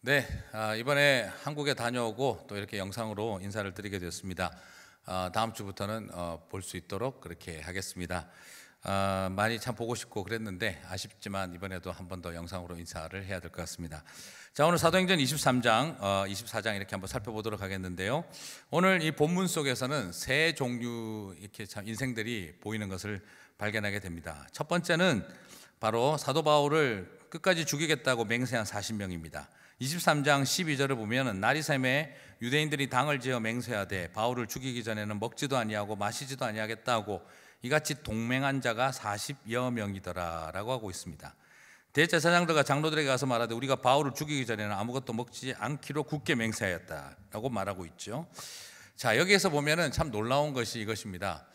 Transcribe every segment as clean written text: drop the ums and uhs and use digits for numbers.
네, 이번에 한국에 다녀오고 또 이렇게 영상으로 인사를 드리게 되었습니다. 다음 주부터는 볼 수 있도록 그렇게 하겠습니다. 많이 참 보고 싶고 그랬는데 아쉽지만 이번에도 한 번 더 영상으로 인사를 해야 될 것 같습니다. 자, 오늘 사도행전 23장, 24장 이렇게 한번 살펴보도록 하겠는데요. 오늘 이 본문 속에서는 세 종류 이렇게 참 인생들이 보이는 것을 발견하게 됩니다. 첫 번째는 바로 사도 바울을 끝까지 죽이겠다고 맹세한 40명입니다. 23장 12절을 보면 나리샘에 유대인들이 당을 지어 맹세하되 바울을 죽이기 전에는 먹지도 아니하고 마시지도 아니하겠다고 이같이 동맹한 자가 40여 명이더라 라고 하고 있습니다. 대제사장들과 장로들에게 가서 말하되 우리가 바울을 죽이기 전에는 아무것도 먹지 않기로 굳게 맹세하였다라고 말하고 있죠. 자, 여기에서 보면은 참 놀라운 것이 이것입니다.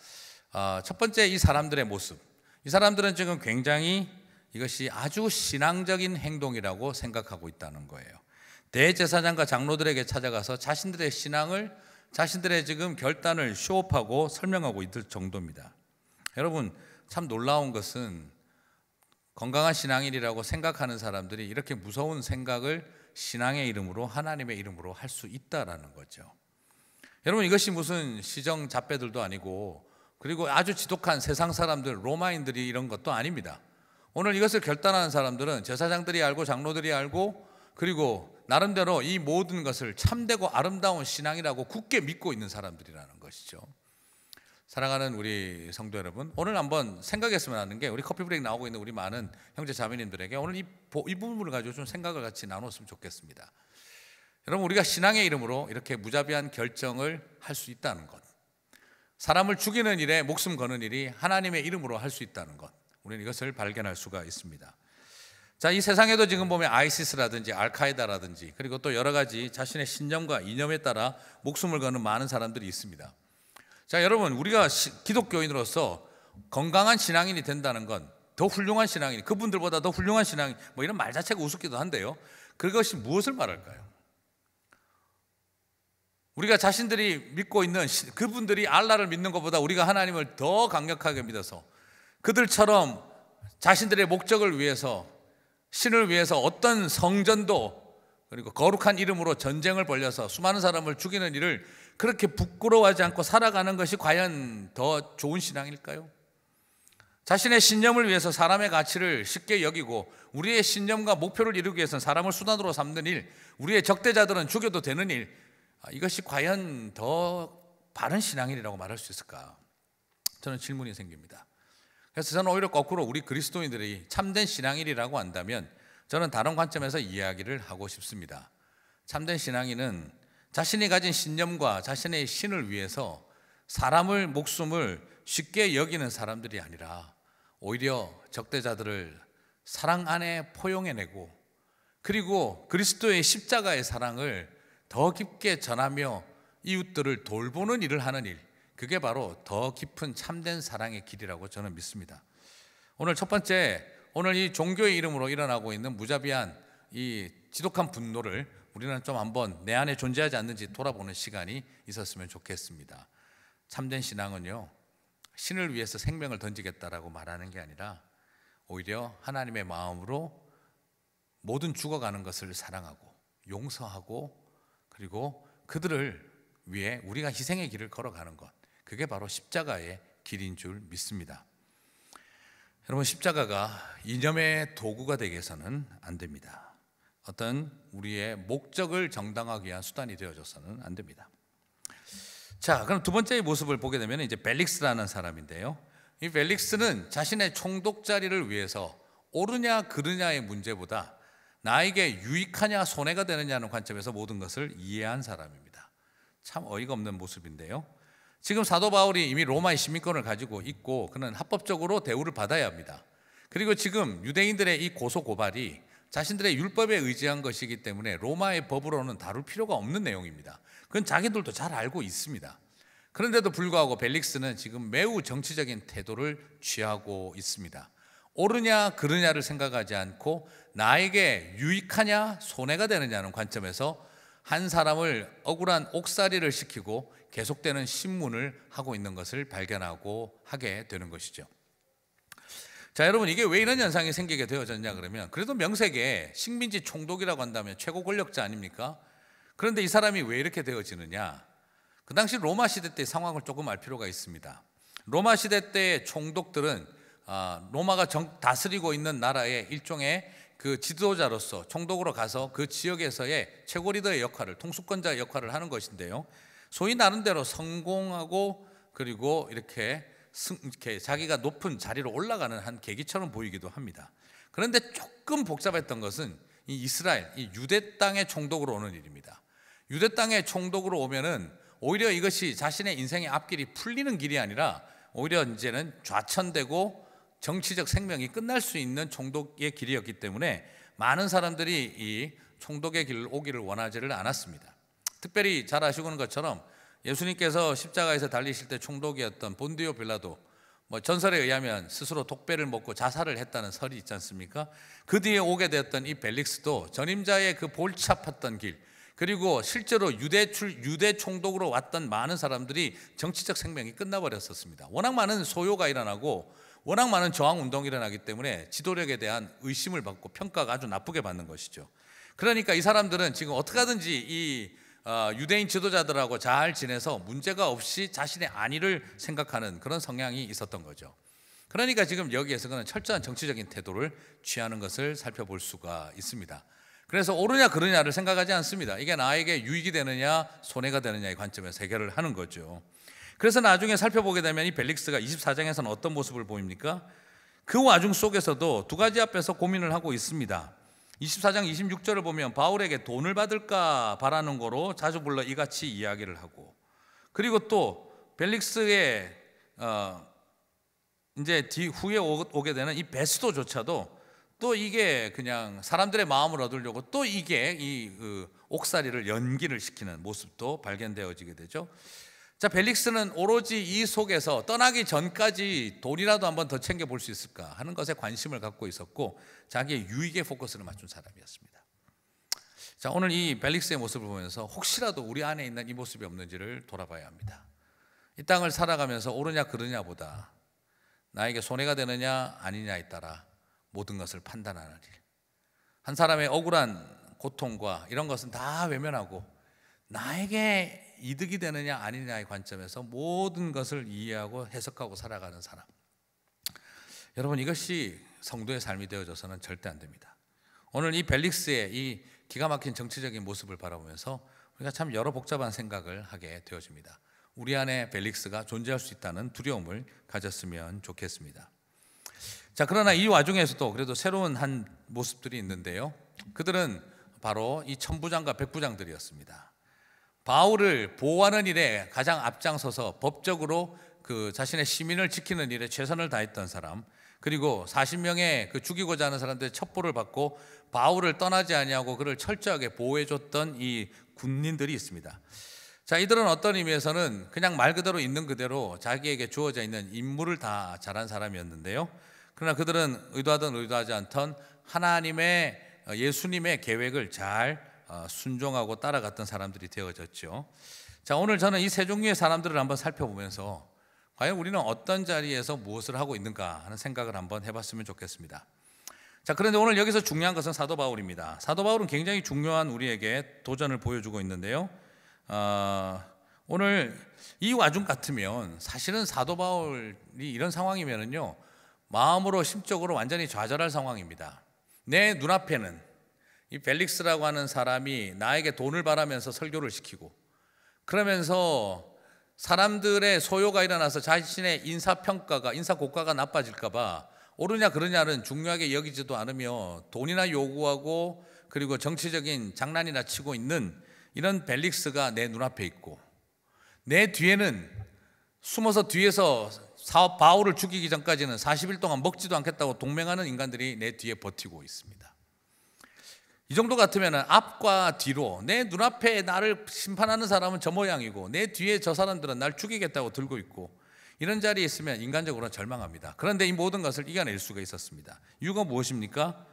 첫 번째, 이 사람들의 모습. 이 사람들은 지금 굉장히 이것이 아주 신앙적인 행동이라고 생각하고 있다는 거예요. 대제사장과 장로들에게 찾아가서 자신들의 신앙을, 자신들의 지금 결단을 쇼업하고 설명하고 있을 정도입니다. 여러분, 참 놀라운 것은 건강한 신앙인이라고 생각하는 사람들이 이렇게 무서운 생각을 신앙의 이름으로, 하나님의 이름으로 할 수 있다라는 거죠. 여러분, 이것이 무슨 시정 잡배들도 아니고, 그리고 아주 지독한 세상 사람들, 로마인들이 이런 것도 아닙니다. 오늘 이것을 결단하는 사람들은 제사장들이 알고 장로들이 알고, 그리고 나름대로 이 모든 것을 참되고 아름다운 신앙이라고 굳게 믿고 있는 사람들이라는 것이죠. 사랑하는 우리 성도 여러분, 오늘 한번 생각했으면 하는 게, 우리 커피 브레이크 나오고 있는 우리 많은 형제 자매님들에게 오늘 이 부분을 가지고 좀 생각을 같이 나눴으면 좋겠습니다. 여러분, 우리가 신앙의 이름으로 이렇게 무자비한 결정을 할 수 있다는 것, 사람을 죽이는 일에 목숨 거는 일이 하나님의 이름으로 할 수 있다는 것, 우리는 이것을 발견할 수가 있습니다. 자, 이 세상에도 지금 보면 아이시스라든지 알카에다라든지, 그리고 또 여러 가지 자신의 신념과 이념에 따라 목숨을 거는 많은 사람들이 있습니다. 자, 여러분, 우리가 기독교인으로서 건강한 신앙인이 된다는 건, 더 훌륭한 신앙인, 그분들보다 더 훌륭한 신앙인, 뭐 이런 말 자체가 우습기도 한데요, 그것이 무엇을 말할까요? 우리가 자신들이 믿고 있는 그분들이 알라를 믿는 것보다 우리가 하나님을 더 강력하게 믿어서 그들처럼 자신들의 목적을 위해서, 신을 위해서 어떤 성전도, 그리고 거룩한 이름으로 전쟁을 벌여서 수많은 사람을 죽이는 일을 그렇게 부끄러워하지 않고 살아가는 것이 과연 더 좋은 신앙일까요? 자신의 신념을 위해서 사람의 가치를 쉽게 여기고, 우리의 신념과 목표를 이루기 위해서는 사람을 수단으로 삼는 일, 우리의 적대자들은 죽여도 되는 일, 이것이 과연 더 바른 신앙이라고 말할 수 있을까? 저는 질문이 생깁니다. 그래서 저는 오히려 거꾸로 우리 그리스도인들이 참된 신앙인이라고 한다면 저는 다른 관점에서 이야기를 하고 싶습니다. 참된 신앙인은 자신이 가진 신념과 자신의 신을 위해서 사람을, 목숨을 쉽게 여기는 사람들이 아니라 오히려 적대자들을 사랑 안에 포용해내고, 그리고 그리스도의 십자가의 사랑을 더 깊게 전하며 이웃들을 돌보는 일을 하는 일, 그게 바로 더 깊은 참된 사랑의 길이라고 저는 믿습니다. 오늘 첫 번째, 오늘 이 종교의 이름으로 일어나고 있는 무자비한 이 지독한 분노를 우리는 좀 한번 내 안에 존재하지 않는지 돌아보는 시간이 있었으면 좋겠습니다. 참된 신앙은요, 신을 위해서 생명을 던지겠다라고 말하는 게 아니라 오히려 하나님의 마음으로 모든 죽어가는 것을 사랑하고 용서하고, 그리고 그들을 위해 우리가 희생의 길을 걸어가는 것, 그게 바로 십자가의 길인 줄 믿습니다. 여러분, 십자가가 이념의 도구가 되게 해서는 안 됩니다. 어떤 우리의 목적을 정당화하기 위한 수단이 되어져서는 안 됩니다. 자, 그럼 두 번째의 모습을 보게 되면 이제 벨릭스라는 사람인데요, 이 벨릭스는 자신의 총독자리를 위해서 옳으냐 그르냐의 문제보다 나에게 유익하냐 손해가 되느냐는 관점에서 모든 것을 이해한 사람입니다. 참 어이가 없는 모습인데요, 지금 사도 바울이 이미 로마의 시민권을 가지고 있고 그는 합법적으로 대우를 받아야 합니다. 그리고 지금 유대인들의 이 고소 고발이 자신들의 율법에 의지한 것이기 때문에 로마의 법으로는 다룰 필요가 없는 내용입니다. 그건 자기들도 잘 알고 있습니다. 그런데도 불구하고 벨릭스는 지금 매우 정치적인 태도를 취하고 있습니다. 옳으냐 그르냐를 생각하지 않고 나에게 유익하냐 손해가 되느냐는 관점에서 한 사람을 억울한 옥살이를 시키고 계속되는 신문을 하고 있는 것을 발견하고 하게 되는 것이죠. 자, 여러분, 이게 왜 이런 현상이 생기게 되어졌냐 그러면, 그래도 명색에 식민지 총독이라고 한다면 최고 권력자 아닙니까? 그런데 이 사람이 왜 이렇게 되어지느냐? 그 당시 로마 시대 때 상황을 조금 알 필요가 있습니다. 로마 시대 때의 총독들은 로마가 다스리고 있는 나라의 일종의 그 지도자로서 총독으로 가서 그 지역에서의 최고 리더의 역할을, 통수권자의 역할을 하는 것인데요, 소위 나름대로 성공하고 그리고 이렇게 자기가 높은 자리로 올라가는 한 계기처럼 보이기도 합니다. 그런데 조금 복잡했던 것은 이 이스라엘, 이 유대 땅의 총독으로 오는 일입니다. 유대 땅의 총독으로 오면은 오히려 이것이 자신의 인생의 앞길이 풀리는 길이 아니라 오히려 이제는 좌천되고 정치적 생명이 끝날 수 있는 총독의 길이었기 때문에 많은 사람들이 이 총독의 길을 오기를 원하지를 않았습니다. 특별히 잘 아시고는 것처럼 예수님께서 십자가에서 달리실 때 총독이었던 본디오 빌라도, 전설에 의하면 스스로 독배를 먹고 자살을 했다는 설이 있지 않습니까? 그 뒤에 오게 되었던 이 벨릭스도 전임자의 그 골치 아팠던 길, 그리고 실제로 유대 총독으로 왔던 많은 사람들이 정치적 생명이 끝나버렸었습니다. 워낙 많은 소요가 일어나고 워낙 많은 저항운동이 일어나기 때문에 지도력에 대한 의심을 받고 평가가 아주 나쁘게 받는 것이죠. 그러니까 이 사람들은 지금 어떻게 하든지 이 유대인 지도자들하고 잘 지내서 문제가 없이 자신의 안위를 생각하는 그런 성향이 있었던 거죠. 그러니까 지금 여기에서 그는 철저한 정치적인 태도를 취하는 것을 살펴볼 수가 있습니다. 그래서 옳으냐 그르냐를 생각하지 않습니다. 이게 나에게 유익이 되느냐 손해가 되느냐의 관점에서 해결을 하는 거죠. 그래서 나중에 살펴보게 되면 이 벨릭스가 24장에서는 어떤 모습을 보입니까? 그 와중 속에서도 두 가지 앞에서 고민을 하고 있습니다. 24장 26절을 보면 바울에게 돈을 받을까 바라는 거로 자주 불러 이같이 이야기를 하고, 그리고 또 벨릭스의 이제 후에 오게 되는 이 베스도조차도 또 이게 그냥 사람들의 마음을 얻으려고 또 이게 이 옥살이를 연기를 시키는 모습도 발견되어지게 되죠. 자, 벨릭스는 오로지 이 속에서 떠나기 전까지 돈이라도 한번 더 챙겨볼 수 있을까 하는 것에 관심을 갖고 있었고 자기의 유익에 포커스를 맞춘 사람이었습니다. 자, 오늘 이 벨릭스의 모습을 보면서 혹시라도 우리 안에 있는 이 모습이 없는지를 돌아봐야 합니다. 이 땅을 살아가면서 옳으냐 그르냐보다 나에게 손해가 되느냐 아니냐에 따라 모든 것을 판단하는 일, 한 사람의 억울한 고통과 이런 것은 다 외면하고 나에게 이득이 되느냐 아니냐의 관점에서 모든 것을 이해하고 해석하고 살아가는 사람, 여러분, 이것이 성도의 삶이 되어져서는 절대 안 됩니다. 오늘 이 벨릭스의 이 기가 막힌 정치적인 모습을 바라보면서 우리가 참 여러 복잡한 생각을 하게 되어집니다. 우리 안에 벨릭스가 존재할 수 있다는 두려움을 가졌으면 좋겠습니다. 자, 그러나 이 와중에서도 그래도 새로운 한 모습들이 있는데요, 그들은 바로 이 천부장과 백부장들이었습니다. 바울을 보호하는 일에 가장 앞장서서 법적으로 그 자신의 시민을 지키는 일에 최선을 다했던 사람, 그리고 40명의 그 죽이고자 하는 사람들의 첩보를 받고 바울을 떠나지 아니하고 그를 철저하게 보호해줬던 이 군인들이 있습니다. 자, 이들은 어떤 의미에서는 그냥 말 그대로 있는 그대로 자기에게 주어져 있는 임무를 다 잘한 사람이었는데요, 그러나 그들은 의도하든 의도하지 않던 하나님의 예수님의 계획을 잘 순종하고 따라갔던 사람들이 되어졌죠. 자, 오늘 저는 이 세 종류의 사람들을 한번 살펴보면서 과연 우리는 어떤 자리에서 무엇을 하고 있는가 하는 생각을 한번 해봤으면 좋겠습니다. 자, 그런데 오늘 여기서 중요한 것은 사도 바울입니다. 사도 바울은 굉장히 중요한 우리에게 도전을 보여주고 있는데요, 오늘 이 와중 같으면 사실은 사도 바울이 이런 상황이면은요 마음으로 심적으로 완전히 좌절할 상황입니다. 내 눈앞에는 이 벨릭스라고 하는 사람이 나에게 돈을 바라면서 설교를 시키고, 그러면서 사람들의 소요가 일어나서 자신의 인사고과가 나빠질까 봐 옳으냐 그르냐는 중요하게 여기지도 않으며 돈이나 요구하고 그리고 정치적인 장난이나 치고 있는 이런 벨릭스가 내 눈앞에 있고, 내 뒤에는 숨어서 뒤에서 바울을 죽이기 전까지는 40일 동안 먹지도 않겠다고 동맹하는 인간들이 내 뒤에 버티고 있습니다. 이 정도 같으면 앞과 뒤로 내 눈앞에 나를 심판하는 사람은 저 모양이고 내 뒤에 저 사람들은 날 죽이겠다고 들고 있고, 이런 자리에 있으면 인간적으로 절망합니다. 그런데 이 모든 것을 이겨낼 수가 있었습니다. 이유가 무엇입니까?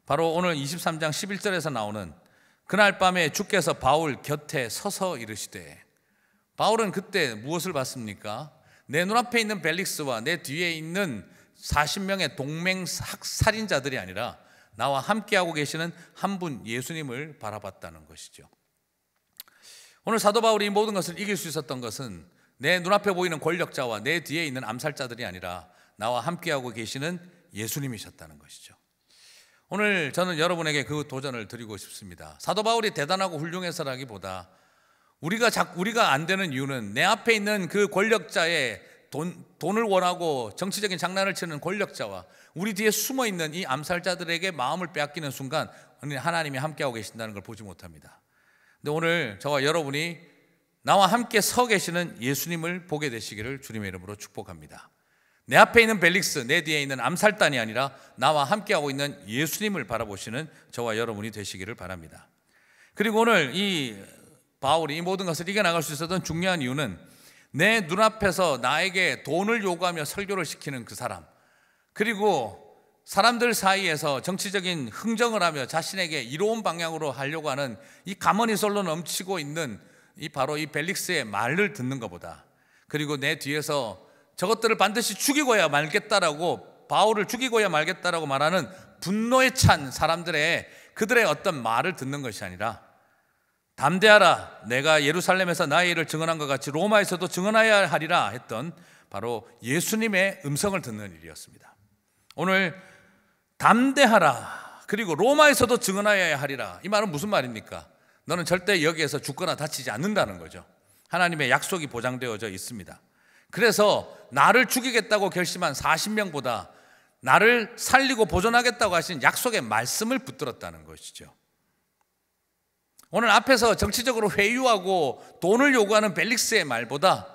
바로 오늘 23장 11절에서 나오는 그날 밤에 주께서 바울 곁에 서서 이르시되, 바울은 그때 무엇을 봤습니까? 내 눈앞에 있는 벨릭스와 내 뒤에 있는 40명의 동맹 살인자들이 아니라 나와 함께하고 계시는 한 분 예수님을 바라봤다는 것이죠. 오늘 사도 바울이 이 모든 것을 이길 수 있었던 것은 내 눈앞에 보이는 권력자와 내 뒤에 있는 암살자들이 아니라 나와 함께하고 계시는 예수님이셨다는 것이죠. 오늘 저는 여러분에게 그 도전을 드리고 싶습니다. 사도 바울이 대단하고 훌륭해서라기보다 우리가 안 되는 이유는 내 앞에 있는 그 권력자의 돈을 원하고 정치적인 장난을 치는 권력자와 우리 뒤에 숨어 있는 이 암살자들에게 마음을 빼앗기는 순간 하나님이 함께하고 계신다는 걸 보지 못합니다. 근데 오늘 저와 여러분이 나와 함께 서 계시는 예수님을 보게 되시기를 주님의 이름으로 축복합니다. 내 앞에 있는 벨릭스, 내 뒤에 있는 암살단이 아니라 나와 함께하고 있는 예수님을 바라보시는 저와 여러분이 되시기를 바랍니다. 그리고 오늘 이 바울이 이 모든 것을 이겨나갈 수 있었던 중요한 이유는 내 눈앞에서 나에게 돈을 요구하며 설교를 시키는 그 사람, 그리고 사람들 사이에서 정치적인 흥정을 하며 자신에게 이로운 방향으로 하려고 하는 이 가만히 솔로 넘치고 있는 바로 이 벨릭스의 말을 듣는 것보다, 그리고 내 뒤에서 저것들을 반드시 죽이고야 말겠다라고, 바울을 죽이고야 말겠다라고 말하는 분노에 찬 사람들의 그들의 어떤 말을 듣는 것이 아니라, 담대하라, 내가 예루살렘에서 나의 일을 증언한 것 같이 로마에서도 증언하여야 하리라 했던 바로 예수님의 음성을 듣는 일이었습니다. 오늘 담대하라, 그리고 로마에서도 증언하여야 하리라, 이 말은 무슨 말입니까? 너는 절대 여기에서 죽거나 다치지 않는다는 거죠. 하나님의 약속이 보장되어져 있습니다. 그래서 나를 죽이겠다고 결심한 40명보다 나를 살리고 보존하겠다고 하신 약속의 말씀을 붙들었다는 것이죠. 오늘 앞에서 정치적으로 회유하고 돈을 요구하는 벨릭스의 말보다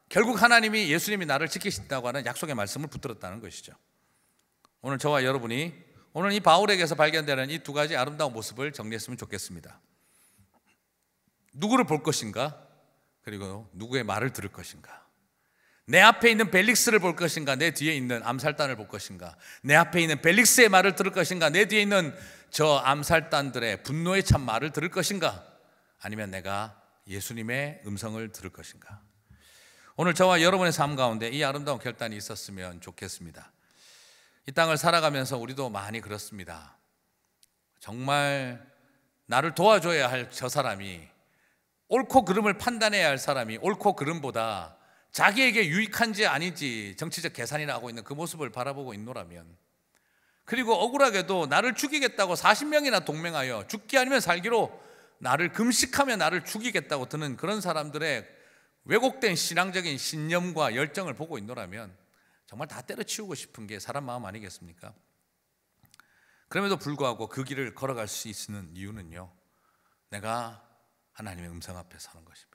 결국 하나님이, 예수님이 나를 지키신다고 하는 약속의 말씀을 붙들었다는 것이죠. 오늘 저와 여러분이 오늘 이 바울에게서 발견되는 이 두 가지 아름다운 모습을 정리했으면 좋겠습니다. 누구를 볼 것인가? 그리고 누구의 말을 들을 것인가? 내 앞에 있는 벨릭스를 볼 것인가? 내 뒤에 있는 암살단을 볼 것인가? 내 앞에 있는 벨릭스의 말을 들을 것인가? 내 뒤에 있는 저 암살단들의 분노에 찬 말을 들을 것인가? 아니면 내가 예수님의 음성을 들을 것인가? 오늘 저와 여러분의 삶 가운데 이 아름다운 결단이 있었으면 좋겠습니다. 이 땅을 살아가면서 우리도 많이 그렇습니다. 정말 나를 도와줘야 할 저 사람이, 옳고 그름을 판단해야 할 사람이 옳고 그름보다 자기에게 유익한지 아닌지 정치적 계산이나 하고 있는 그 모습을 바라보고 있노라면, 그리고 억울하게도 나를 죽이겠다고 40명이나 동맹하여 죽기 아니면 살기로 나를 금식하며 나를 죽이겠다고 드는 그런 사람들의 왜곡된 신앙적인 신념과 열정을 보고 있노라면 정말 다 때려치우고 싶은 게 사람 마음 아니겠습니까? 그럼에도 불구하고 그 길을 걸어갈 수 있는 이유는요, 내가 하나님의 음성 앞에 서는 것입니다.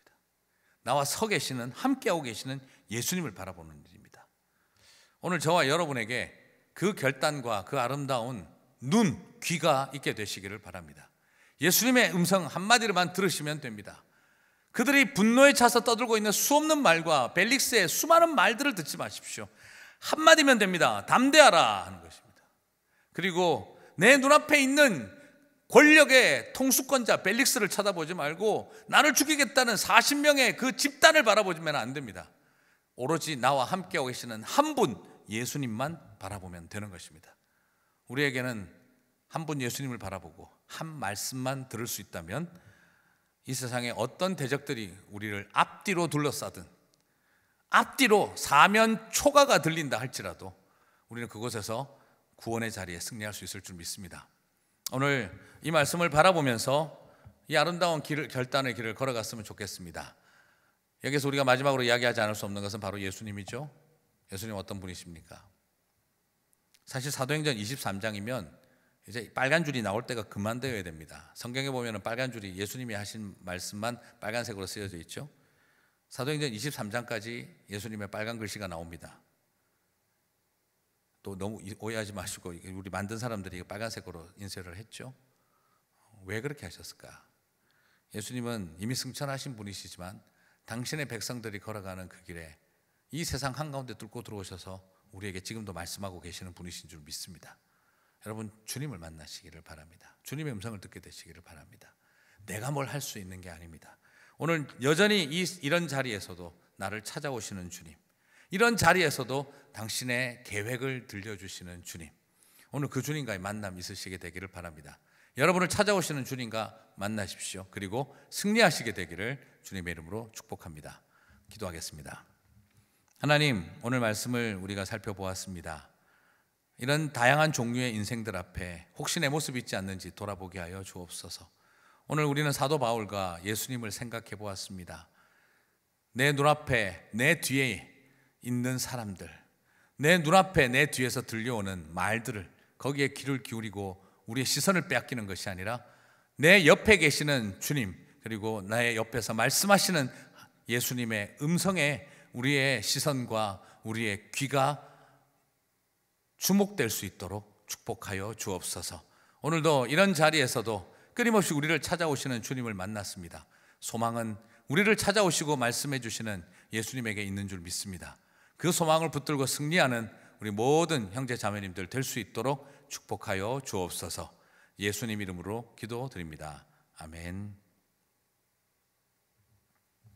나와 서 계시는, 함께하고 계시는 예수님을 바라보는 일입니다. 오늘 저와 여러분에게 그 결단과 그 아름다운 눈, 귀가 있게 되시기를 바랍니다. 예수님의 음성 한마디로만 들으시면 됩니다. 그들이 분노에 차서 떠들고 있는 수없는 말과 벨릭스의 수많은 말들을 듣지 마십시오. 한마디면 됩니다. 담대하라 하는 것입니다. 그리고 내 눈앞에 있는 권력의 통수권자 벨릭스를 쳐다보지 말고 나를 죽이겠다는 40명의 그 집단을 바라보면 안 됩니다. 오로지 나와 함께하고 계시는 한 분 예수님만 바라보면 되는 것입니다. 우리에게는 한 분 예수님을 바라보고 한 말씀만 들을 수 있다면 이 세상에 어떤 대적들이 우리를 앞뒤로 둘러싸든, 앞뒤로 사면 초가가 들린다 할지라도 우리는 그곳에서 구원의 자리에 승리할 수 있을 줄 믿습니다. 오늘 이 말씀을 바라보면서 이 아름다운 결단의 길을 걸어갔으면 좋겠습니다. 여기서 우리가 마지막으로 이야기하지 않을 수 없는 것은 바로 예수님이죠. 예수님 어떤 분이십니까? 사실 사도행전 23장이면 이제 빨간 줄이 나올 때가 그만 되어야 됩니다. 성경에 보면 빨간 줄이 예수님이 하신 말씀만 빨간색으로 쓰여져 있죠. 사도행전 23장까지 예수님의 빨간 글씨가 나옵니다. 또 너무 오해하지 마시고, 우리 만든 사람들이 빨간색으로 인쇄를 했죠. 왜 그렇게 하셨을까? 예수님은 이미 승천하신 분이시지만 당신의 백성들이 걸어가는 그 길에 이 세상 한가운데 뚫고 들어오셔서 우리에게 지금도 말씀하고 계시는 분이신 줄 믿습니다. 여러분, 주님을 만나시기를 바랍니다. 주님의 음성을 듣게 되시기를 바랍니다. 내가 뭘 할 수 있는 게 아닙니다. 오늘 여전히 이런 자리에서도 나를 찾아오시는 주님, 이런 자리에서도 당신의 계획을 들려주시는 주님, 오늘 그 주님과의 만남 있으시게 되기를 바랍니다. 여러분을 찾아오시는 주님과 만나십시오. 그리고 승리하시게 되기를 주님의 이름으로 축복합니다. 기도하겠습니다. 하나님, 오늘 말씀을 우리가 살펴보았습니다. 이런 다양한 종류의 인생들 앞에 혹시 내 모습이 있지 않는지 돌아보게 하여 주옵소서. 오늘 우리는 사도 바울과 예수님을 생각해 보았습니다. 내 눈앞에, 내 뒤에 있는 사람들, 내 눈앞에, 내 뒤에서 들려오는 말들을 거기에 귀를 기울이고 우리의 시선을 빼앗기는 것이 아니라 내 옆에 계시는 주님, 그리고 나의 옆에서 말씀하시는 예수님의 음성에 우리의 시선과 우리의 귀가 주목될 수 있도록 축복하여 주옵소서. 오늘도 이런 자리에서도 끊임없이 우리를 찾아오시는 주님을 만났습니다. 소망은 우리를 찾아오시고 말씀해 주시는 예수님에게 있는 줄 믿습니다. 그 소망을 붙들고 승리하는 우리 모든 형제 자매님들 될 수 있도록 축복하여 주옵소서. 예수님 이름으로 기도드립니다. 아멘.